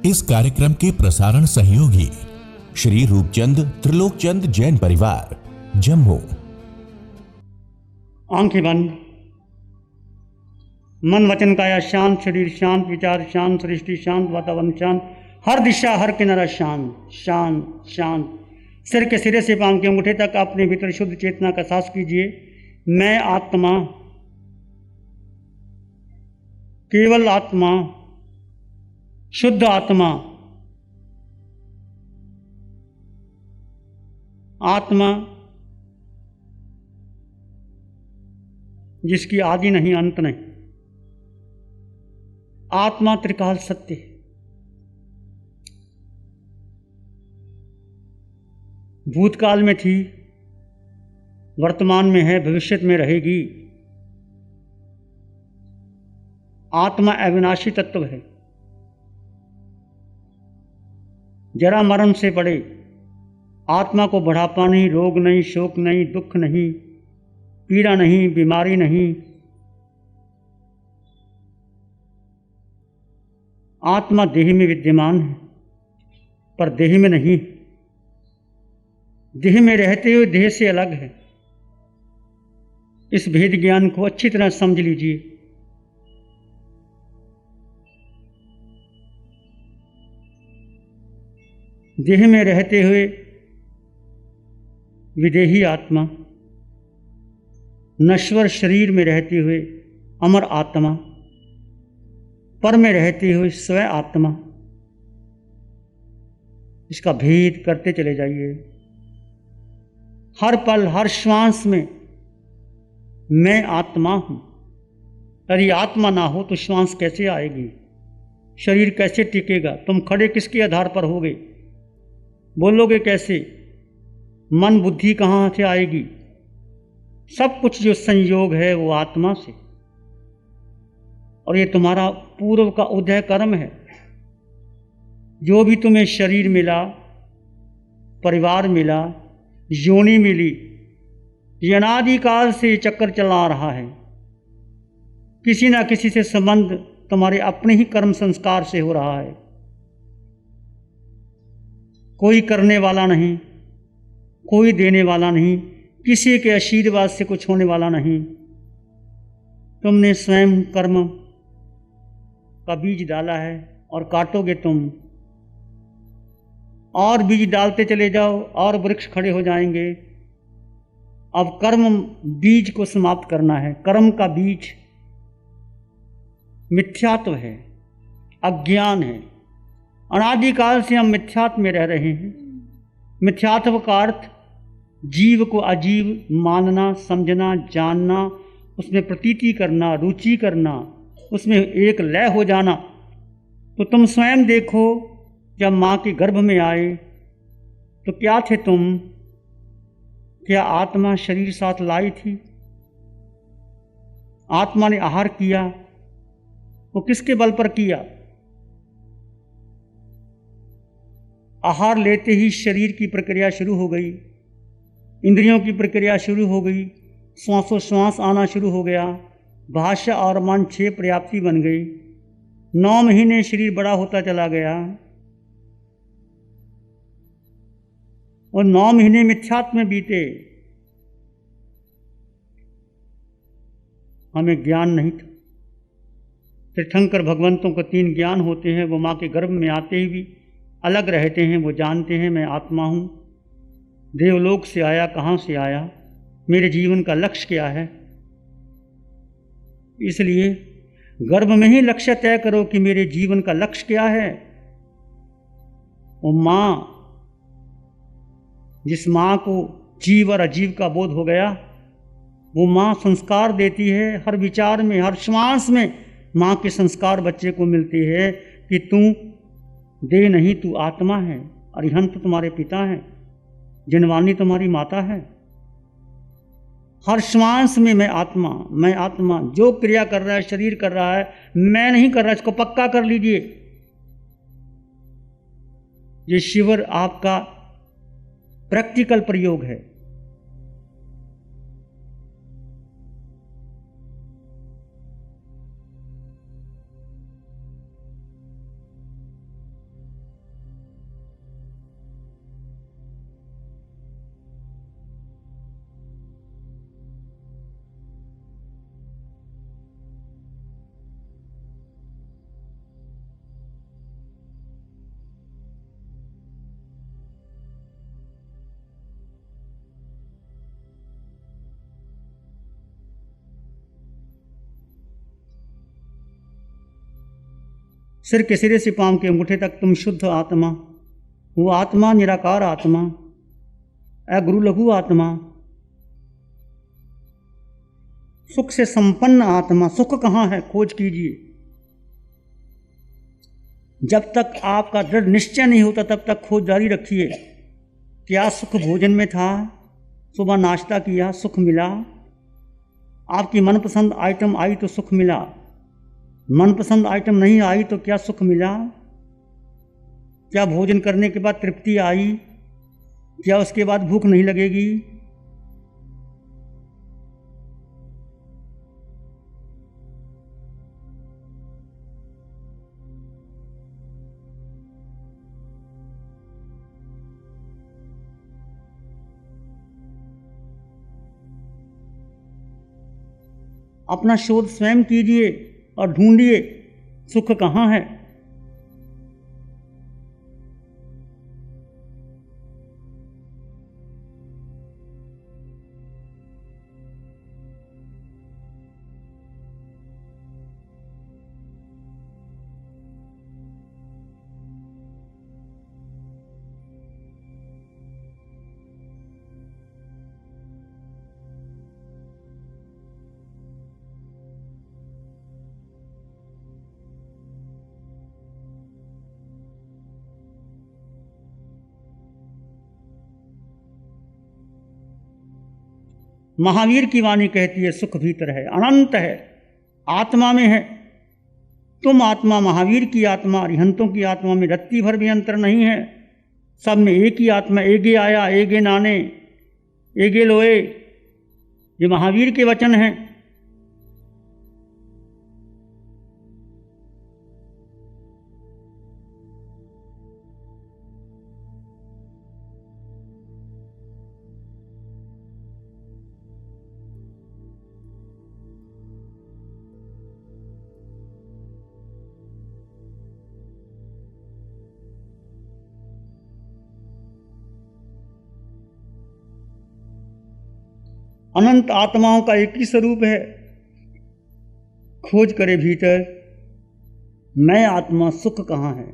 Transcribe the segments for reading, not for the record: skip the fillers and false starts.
इस कार्यक्रम के प्रसारण सहयोगी श्री रूपचंद त्रिलोकचंद जैन परिवार, जम्मू। आंखें बंद। मन वचन काया शांत, शरीर शांत, विचार शांत, सृष्टि शांत, वातावरण शांत, हर दिशा हर किनारा शांत शांत शांत। सिर के सिरे से पांव के अंगूठे तक अपने भीतर शुद्ध चेतना का एहसास कीजिए। मैं आत्मा, केवल आत्मा, शुद्ध आत्मा, आत्मा जिसकी आदि नहीं अंत नहीं। आत्मा त्रिकाल सत्य, भूतकाल में थी, वर्तमान में है, भविष्य में रहेगी। आत्मा अविनाशी तत्व है। जरा मरण से पड़े आत्मा को बढ़ापा नहीं, रोग नहीं, शोक नहीं, दुख नहीं, पीड़ा नहीं, बीमारी नहीं। आत्मा देह में विद्यमान है पर देह में नहीं। देह में रहते हुए देह से अलग है। इस भेद ज्ञान को अच्छी तरह समझ लीजिए। देह में रहते हुए विदेही आत्मा, नश्वर शरीर में रहते हुए अमर आत्मा, पर में रहते हुए स्वयं आत्मा। इसका भेद करते चले जाइए। हर पल हर श्वास में मैं आत्मा हूं। यदि आत्मा ना हो तो श्वास कैसे आएगी, शरीर कैसे टिकेगा, तुम खड़े किसके आधार पर होगे, बोलोगे कैसे, मन बुद्धि कहाँ से आएगी। सब कुछ जो संयोग है वो आत्मा से। और ये तुम्हारा पूर्व का उदय कर्म है। जो भी तुम्हें शरीर मिला, परिवार मिला, योनि मिली, ये अनादिकाल से चक्कर चला रहा है। किसी ना किसी से संबंध तुम्हारे अपने ही कर्म संस्कार से हो रहा है। कोई करने वाला नहीं, कोई देने वाला नहीं, किसी के आशीर्वाद से कुछ होने वाला नहीं। तुमने स्वयं कर्म का बीज डाला है और काटोगे तुम। और बीज डालते चले जाओ और वृक्ष खड़े हो जाएंगे। अब कर्म बीज को समाप्त करना है। कर्म का बीज मिथ्यात्व है, अज्ञान है। अनादिकाल से हम मिथ्यात्व में रह रहे हैं। मिथ्यात्व का अर्थ जीव को अजीव मानना, समझना, जानना, उसमें प्रतीति करना, रुचि करना, उसमें एक लय हो जाना। तो तुम स्वयं देखो, जब माँ के गर्भ में आए तो क्या थे तुम? क्या आत्मा शरीर साथ लाई थी? आत्मा ने आहार किया, वो किसके बल पर किया? आहार लेते ही शरीर की प्रक्रिया शुरू हो गई, इंद्रियों की प्रक्रिया शुरू हो गई, श्वासोश्वास आना शुरू हो गया, भाषा और मन 6 पर्याप्ति बन गई। 9 महीने शरीर बड़ा होता चला गया और 9 महीने मिथ्यात्व में बीते। हमें ज्ञान नहीं था। तीर्थंकर भगवंतों को 3 ज्ञान होते हैं। वो माँ के गर्भ में आते ही भी अलग रहते हैं। वो जानते हैं मैं आत्मा हूँ, देवलोक से आया, कहाँ से आया, मेरे जीवन का लक्ष्य क्या है। इसलिए गर्भ में ही लक्ष्य तय करो कि मेरे जीवन का लक्ष्य क्या है। वो माँ, जिस माँ को जीव और अजीव का बोध हो गया, वो माँ संस्कार देती है। हर विचार में, हर श्वास में माँ के संस्कार बच्चे को मिलते हैं कि तू देह नहीं, तू आत्मा है। अरिहंत तुम्हारे पिता हैं, जिनवानी तुम्हारी माता है। हर श्वास में मैं आत्मा, मैं आत्मा। जो क्रिया कर रहा है शरीर कर रहा है, मैं नहीं कर रहा। इसको पक्का कर लीजिए। ये शिविर आपका प्रैक्टिकल प्रयोग है। सिर के सिरे से पांव के अंगूठे तक तुम शुद्ध आत्मा, वो आत्मा निराकार आत्मा, अगुरु लघु आत्मा, सुख से संपन्न आत्मा। सुख कहाँ है, खोज कीजिए। जब तक आपका दृढ़ निश्चय नहीं होता तब तक खोज जारी रखिए। क्या सुख भोजन में था? सुबह नाश्ता किया, सुख मिला। आपकी मनपसंद आइटम आई तो सुख मिला, मनपसंद आइटम नहीं आई तो क्या सुख मिला? क्या भोजन करने के बाद तृप्ति आई? क्या उसके बाद भूख नहीं लगेगी? अपना शोध स्वयं कीजिए और ढूंढिए सुख कहाँ है। महावीर की वाणी कहती है सुख भीतर है, अनंत है, आत्मा में है। तुम आत्मा, महावीर की आत्मा, अरिहंतों की आत्मा में रत्ती भर भी अंतर नहीं है। सब में एक ही आत्मा। एगे आया एगे नाने एगे लोए, ये महावीर के वचन हैं। अनंत आत्माओं का एक ही स्वरूप है। खोज करे भीतर, मैं आत्मा सुख कहाँ है?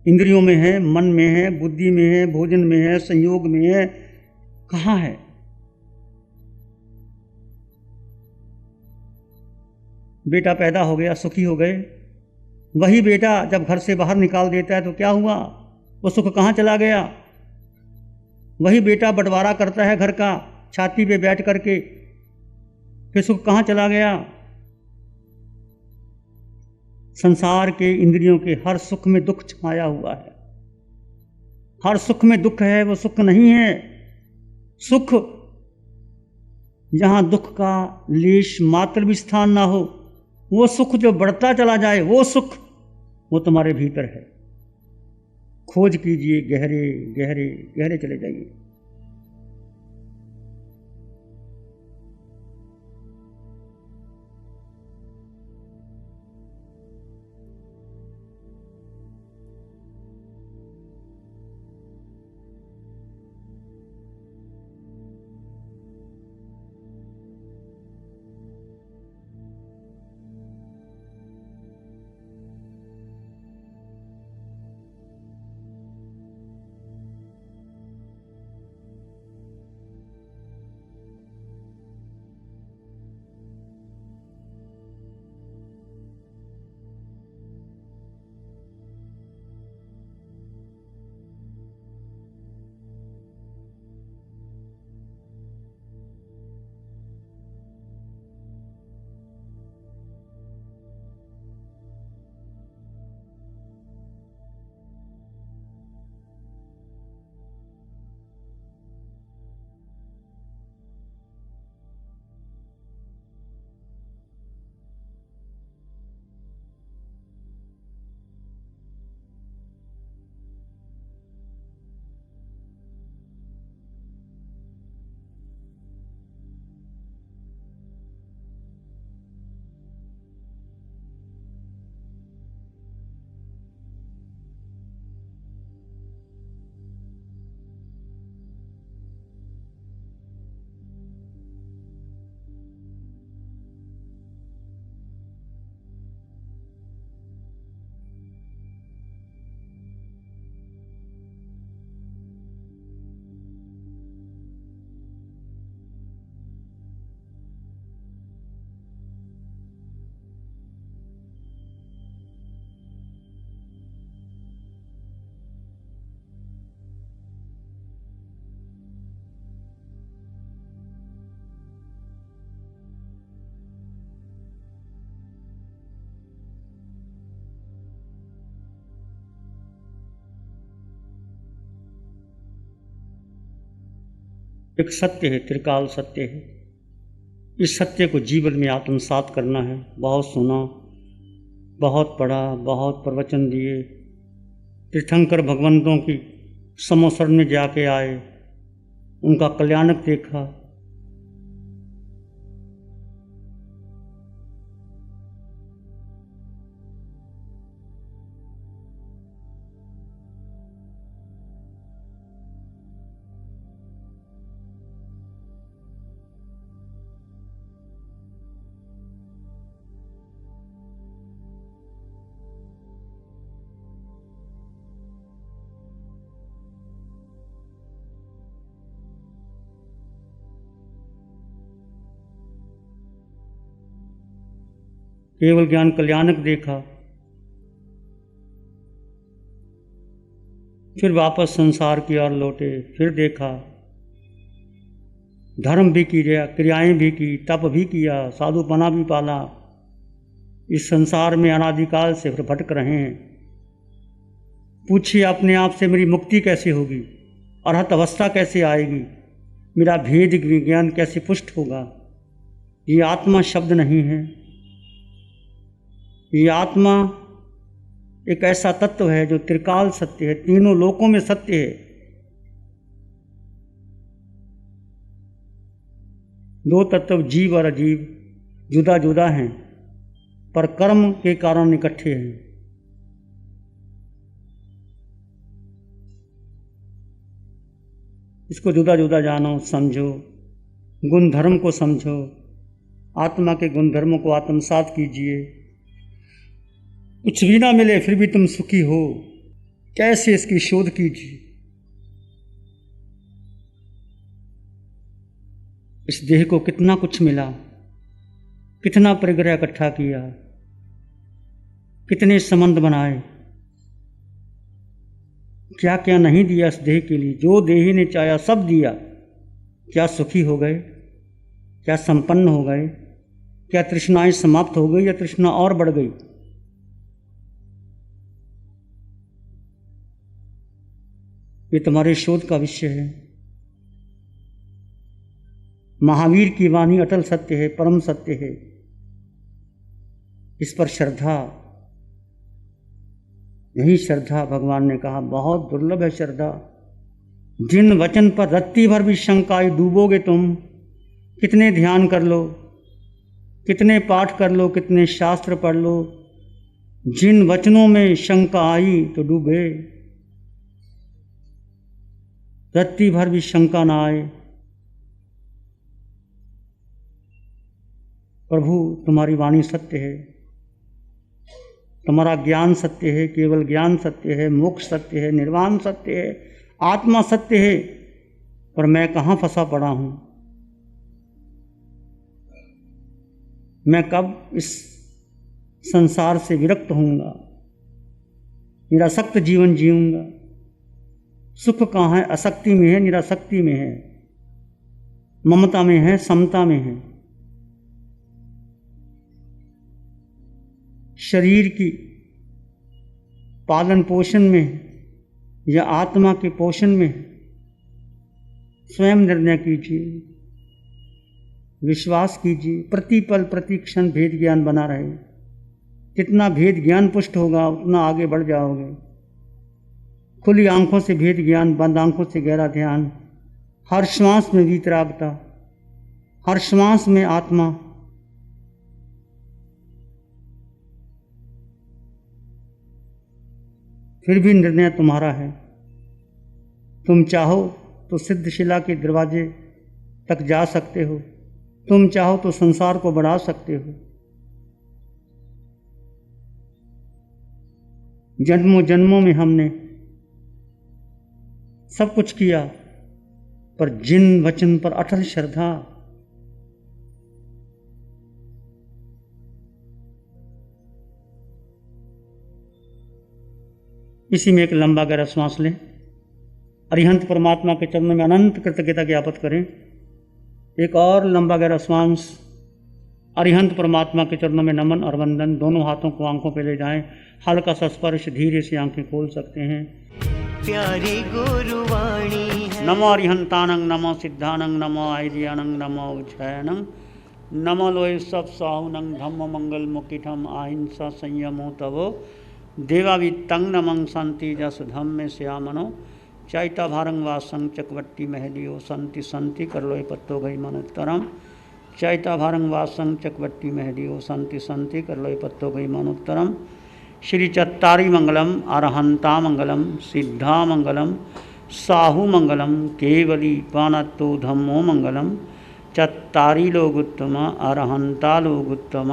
इंद्रियों में है, मन में है, बुद्धि में है, भोजन में है, संयोग में है, कहाँ है? बेटा पैदा हो गया, सुखी हो गए। वही बेटा जब घर से बाहर निकाल देता है तो क्या हुआ? वो सुख कहाँ चला गया? वही बेटा बंटवारा करता है घर का छाती पे बैठ करके, फिर सुख कहाँ चला गया? संसार के, इंद्रियों के हर सुख में दुख छाया हुआ है। हर सुख में दुख है, वो सुख नहीं है। सुख जहां दुख का लेश मात्र भी स्थान ना हो, वो सुख जो बढ़ता चला जाए, वो सुख, वो तुम्हारे भीतर है। खोज कीजिए, गहरे गहरे गहरे चले जाइए। एक सत्य है, त्रिकाल सत्य है। इस सत्य को जीवन में आत्मसात करना है। बहुत सुना, बहुत पढ़ा, बहुत प्रवचन दिए, तीर्थंकर भगवंतों की समोसरण में जाके आए, उनका कल्याणक देखा, केवल ज्ञान कल्याणक देखा, फिर वापस संसार की ओर लौटे, फिर देखा धर्म भी किया, क्रियाएं भी की, तप भी किया, साधुपना भी पाला, इस संसार में अनादिकाल से फिर भटक रहे हैं। पूछिए अपने आप से, मेरी मुक्ति कैसे होगी, अरहत अवस्था कैसे आएगी, मेरा भेद विज्ञान कैसे पुष्ट होगा। ये आत्मा शब्द नहीं है, ये आत्मा एक ऐसा तत्व है जो त्रिकाल सत्य है, तीनों लोकों में सत्य है। दो तत्व जीव और अजीव जुदा जुदा हैं, पर कर्म के कारण इकट्ठे हैं। इसको जुदा जुदा जानो, समझो, गुण धर्म को समझो, आत्मा के गुण धर्मों को आत्मसात कीजिए। कुछ भी ना मिले फिर भी तुम सुखी हो, कैसे इसकी शोध कीजिए। इस देह को कितना कुछ मिला, कितना परिग्रह इकट्ठा किया, कितने संबंध बनाए, क्या क्या नहीं दिया इस देह के लिए। जो देही ने चाहा सब दिया। क्या सुखी हो गए, क्या संपन्न हो गए, क्या तृष्णाएं समाप्त हो गई या तृष्णा और बढ़ गई। ये तुम्हारे शोध का विषय है। महावीर की वाणी अटल सत्य है, परम सत्य है। इस पर श्रद्धा, यही श्रद्धा भगवान ने कहा बहुत दुर्लभ है श्रद्धा। जिन वचन पर रत्ती भर भी शंका आई डूबोगे तुम। कितने ध्यान कर लो, कितने पाठ कर लो, कितने शास्त्र पढ़ लो, जिन वचनों में शंका आई तो डूबे। रत्ती भर भी शंका ना आए। प्रभु तुम्हारी वाणी सत्य है, तुम्हारा ज्ञान सत्य है, केवल ज्ञान सत्य है, मोक्ष सत्य है, निर्वाण सत्य है, आत्मा सत्य है। पर मैं कहाँ फंसा पड़ा हूँ। मैं कब इस संसार से विरक्त होऊंगा, निरासक्त जीवन जीऊंगा। सुख कहाँ है, असक्ति में है, निरासक्ति में है, ममता में है, समता में है। शरीर की पालन पोषण में या आत्मा के पोषण में स्वयं निर्णय कीजिए, विश्वास कीजिए। प्रतिपल प्रति क्षण भेद ज्ञान बना रहे। जितना भेद ज्ञान पुष्ट होगा उतना आगे बढ़ जाओगे। खुली आंखों से भेद ज्ञान, बंद आंखों से गहरा ध्यान। हर श्वास में वीतरागता, हर श्वास में आत्मा। फिर भी निर्णय तुम्हारा है। तुम चाहो तो सिद्धशिला के दरवाजे तक जा सकते हो, तुम चाहो तो संसार को बढ़ा सकते हो। जन्मों जन्मों में हमने सब कुछ किया, पर जिन वचन पर अटल श्रद्धा, इसी में एक लंबा गहरा श्वास लें। अरिहंत परमात्मा के चरणों में अनंत कृतज्ञता ज्ञापित करें। एक और लंबा गहरा श्वास। अरिहंत परमात्मा के चरणों में नमन और वंदन। दोनों हाथों को आंखों पे ले जाएं। हल्का सा स्पर्श, धीरे से आंखें खोल सकते हैं। प्यारी गुरुवाणी है। नमो अरिहंतानंग, नमो सिद्धानंग, नमो आयर्यानंग, नमो उच्छयनंग, नमो लोय सब साहुनंग, धम्म मंगल मुकिठम अहिंसा संयमो तवो देवावित्तं नमं शांति जस धम्मे श्यामनो चैता भारंग वासंग चकवट्टी महदियो संति संति कर लोय पत्तो गई मनुत्तरम चैता भारंग वासंग चकवट्टी महदियो संति संति कर लोय पत्तो गई मनुत्तरम। श्री चत्तारी मंगलम, अरहंता मंगलम, सिद्धा मंगलम, साहू मंगलम, केवली पानत्तो धम्मो मंगलम। चत्तारी लोग उत्तम, अरहंता लोग उत्तम,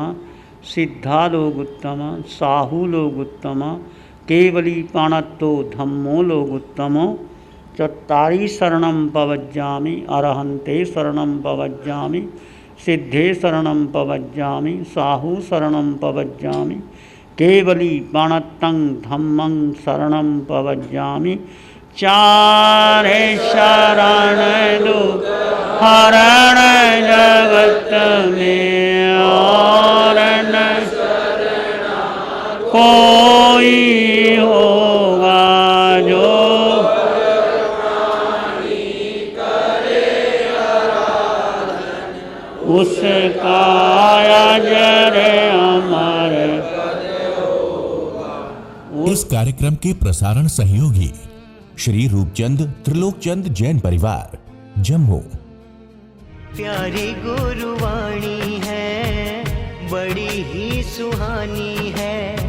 सिद्धा लोग उत्तम, साहू लोग उत्तम, केवली पानत्तो धम्मो लोग उत्तमो। चत्तारी शरणं पवज्जामि, अरहंते शरणं पवज्जामि, सिद्धे शरणं पवज्जामि, साहू शरणं पवज्जामि, केवली पाणत्तं धम्मं शरणं पवज्जामि। चारे शरण दो हरण जगत में और न कोई होगा जो उसका अजर अमर। इस कार्यक्रम के प्रसारण सहयोगी श्री रूपचंद त्रिलोकचंद जैन परिवार, जम्मू। प्यारी गुरुवाणी है, बड़ी ही सुहानी है।